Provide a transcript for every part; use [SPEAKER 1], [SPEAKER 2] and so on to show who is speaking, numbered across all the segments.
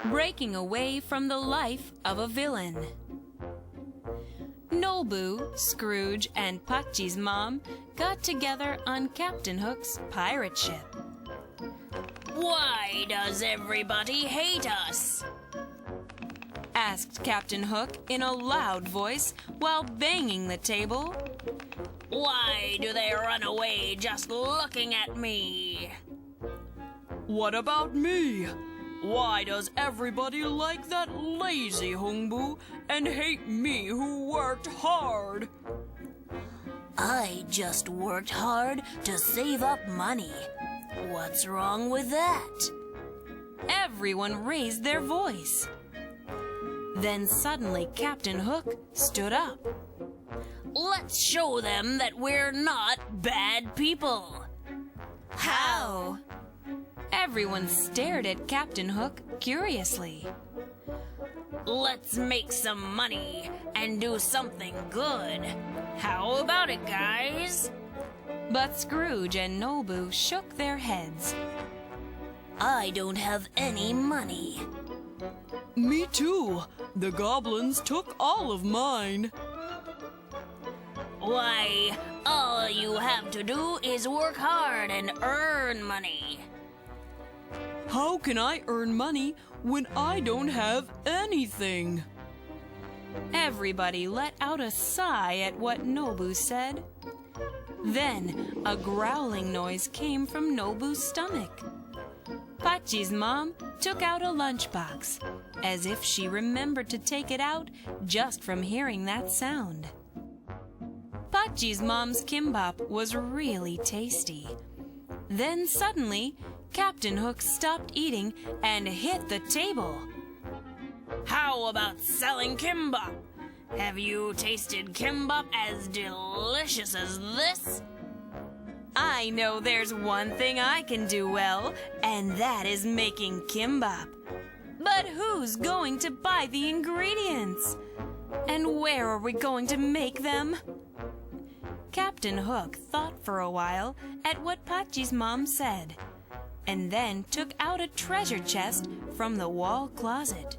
[SPEAKER 1] breaking away from the life of a villain. Nobu, Scrooge, and Pachi's mom got together on Captain Hook's pirate ship.
[SPEAKER 2] Why does everybody hate us?
[SPEAKER 1] Asked Captain Hook in a loud voice while banging the table.
[SPEAKER 2] Why do they run away just looking at me?
[SPEAKER 3] What about me? Why does everybody like that lazy Hongbu and hate me who worked hard?
[SPEAKER 2] I just worked hard to save up money. What's wrong with that?
[SPEAKER 1] Everyone raised their voice. Then suddenly Captain Hook stood up.
[SPEAKER 2] Let's show them that we're not bad people.
[SPEAKER 1] How? Everyone stared at Captain Hook curiously.
[SPEAKER 2] Let's make some money and do something good. How about it, guys?
[SPEAKER 1] But Scrooge and Nobu shook their heads.
[SPEAKER 2] I don't have any money.
[SPEAKER 3] Me too. The goblins took all of mine.
[SPEAKER 2] Why, all you have to do is work hard and earn money.
[SPEAKER 3] How can I earn money when I don't have anything?
[SPEAKER 1] Everybody let out a sigh at what Nobu said. Then a growling noise came from Nobu's stomach. Pachi's mom took out a lunchbox, as if she remembered to take it out just from hearing that sound. Pachi's mom's kimbap was really tasty. Then suddenly, Captain Hook stopped eating and hit the table.
[SPEAKER 2] How about selling kimbap? Have you tasted kimbap as delicious as this?
[SPEAKER 1] I know there's one thing I can do well, and that is making kimbap. But who's going to buy the ingredients? And where are we going to make them? Captain Hook thought for a while at what Pachi's mom said, and then took out a treasure chest from the wall closet.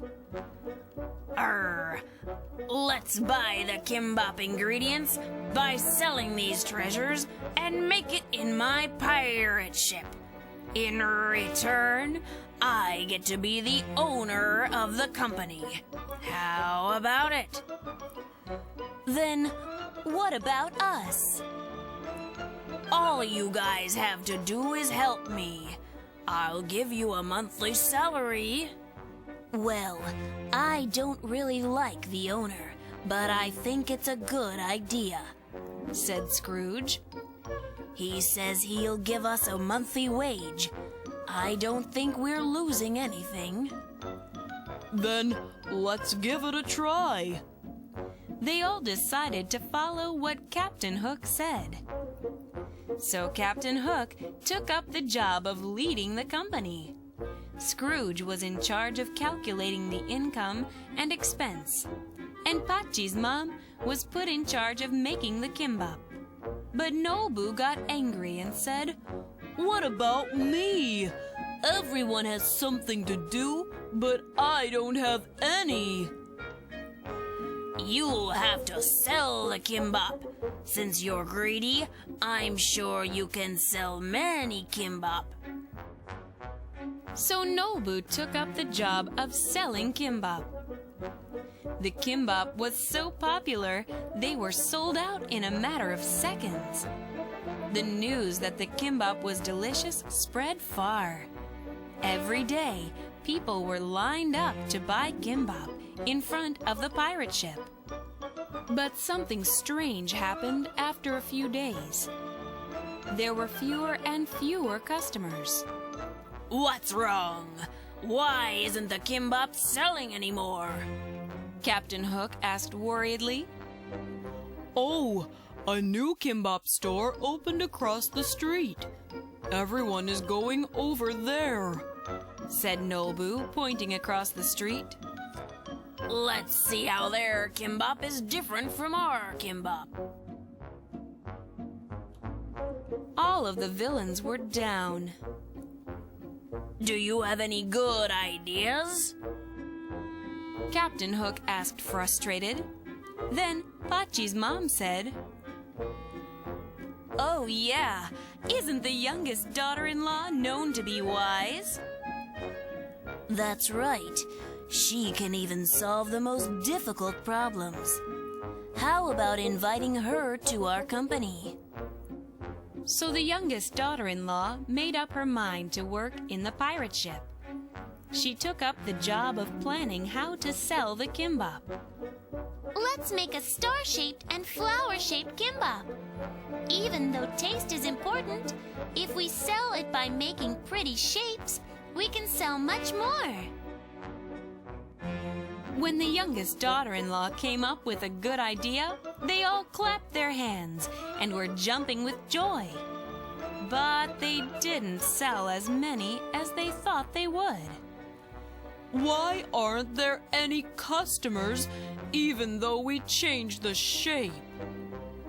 [SPEAKER 2] Let's buy the kimbap ingredients by selling these treasures and make it in my pirate ship. In return, I get to be the owner of the company. How about it?
[SPEAKER 1] Then, what about us?
[SPEAKER 2] All you guys have to do is help me. I'll give you a monthly salary.
[SPEAKER 4] Well, I don't really like the owner, but I think it's a good idea,
[SPEAKER 1] said Scrooge.
[SPEAKER 4] He says he'll give us a monthly wage. I don't think we're losing anything.
[SPEAKER 3] Then let's give it a try.
[SPEAKER 1] They all decided to follow what Captain Hook said. So Captain Hook took up the job of leading the company. Scrooge was in charge of calculating the income and expense, and Pachi's mom was put in charge of making the kimbap. But Nobu got angry and said,
[SPEAKER 3] What about me? Everyone has something to do, but I don't have any.
[SPEAKER 2] You'll have to sell the kimbap. Since you're greedy, I'm sure you can sell many kimbap.
[SPEAKER 1] So Nobu took up the job of selling kimbap. The kimbap was so popular, they were sold out in a matter of seconds. The news that the kimbap was delicious spread far. Every day, people were lined up to buy kimbap in front of the pirate ship. But something strange happened after a few days. There were fewer and fewer customers.
[SPEAKER 2] What's wrong? Why isn't the kimbap selling anymore?
[SPEAKER 1] Captain Hook asked worriedly.
[SPEAKER 3] Oh, a new kimbap store opened across the street. Everyone is going over there,
[SPEAKER 1] said Nobu, pointing across the street.
[SPEAKER 2] Let's see how their kimbap is different from our kimbap.
[SPEAKER 1] All of the villains were down.
[SPEAKER 2] Do you have any good ideas?
[SPEAKER 1] Captain Hook asked, frustrated. Then Pachi's mom said, "Oh yeah, isn't the youngest daughter-in-law known to be wise?"
[SPEAKER 4] That's right. She can even solve the most difficult problems. How about inviting her to our company?
[SPEAKER 1] So the youngest daughter-in-law made up her mind to work in the pirate ship. She took up the job of planning how to sell the kimbap.
[SPEAKER 5] Let's make a star-shaped and flower-shaped kimbap. Even though taste is important, if we sell it by making pretty shapes, we can sell much more.
[SPEAKER 1] When the youngest daughter-in-law came up with a good idea, they all clapped their hands and were jumping with joy. But they didn't sell as many as they thought they would.
[SPEAKER 3] Why aren't there any customers even though we changed the shape?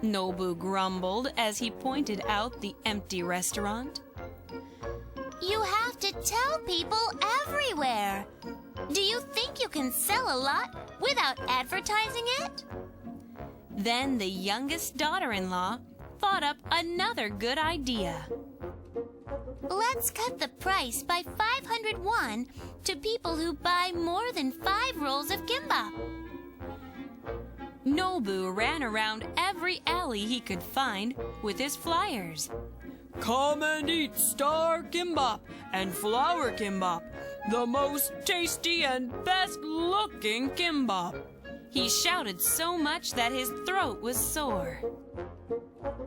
[SPEAKER 1] Nobu grumbled as he pointed out the empty restaurant.
[SPEAKER 5] You have to tell people everywhere. Do you think you can sell a lot without advertising it?
[SPEAKER 1] Then the youngest daughter-in-law thought up another good idea.
[SPEAKER 5] Let's cut the price by 500 won to people who buy more than 5 rolls of kimbap.
[SPEAKER 1] Nobu ran around every alley he could find with his flyers.
[SPEAKER 3] Come and eat star kimbap and flower kimbap, the most tasty and best-looking kimbap.
[SPEAKER 1] He shouted so much that his throat was sore.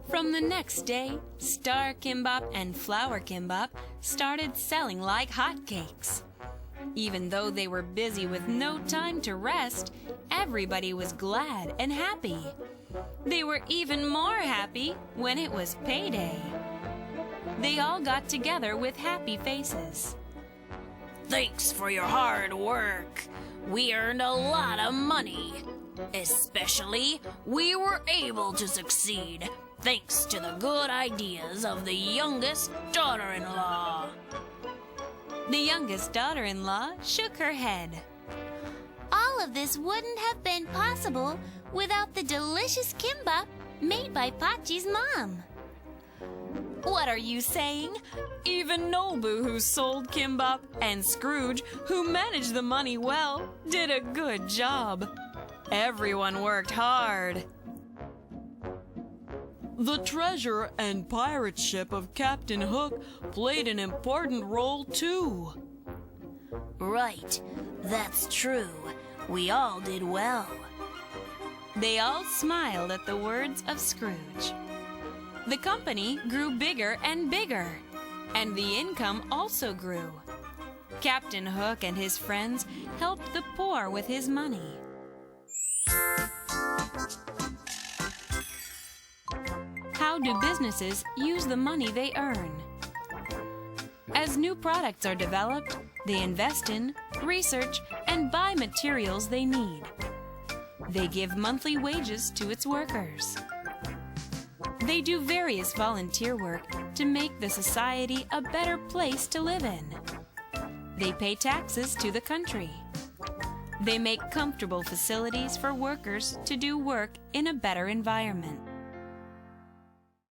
[SPEAKER 1] From the next day, star kimbap and flower kimbap started selling like hotcakes. Even though they were busy with no time to rest, everybody was glad and happy. They were even more happy when it was payday. They all got together with happy faces.
[SPEAKER 2] Thanks for your hard work. We earned a lot of money. Especially, we were able to succeed thanks to the good ideas of the youngest daughter-in-law.
[SPEAKER 1] The youngest daughter-in-law shook her head.
[SPEAKER 5] All of this wouldn't have been possible without the delicious kimbap made by Pachi's mom.
[SPEAKER 1] What are you saying? Even Nobu, who sold kimbap, and Scrooge, who managed the money well, did a good job. Everyone worked hard.
[SPEAKER 3] The treasure and pirate ship of Captain Hook played an important role too.
[SPEAKER 4] Right, that's true. We all did well.
[SPEAKER 1] They all smiled at the words of Scrooge. The company grew bigger and bigger, and the income also grew. Captain Hook and his friends helped the poor with his money. How do businesses use the money they earn? As new products are developed, they invest in, research, and buy materials they need. They give monthly wages to its workers. They do various volunteer work to make the society a better place to live in. They pay taxes to the country. They make comfortable facilities for workers to do work in a better environment.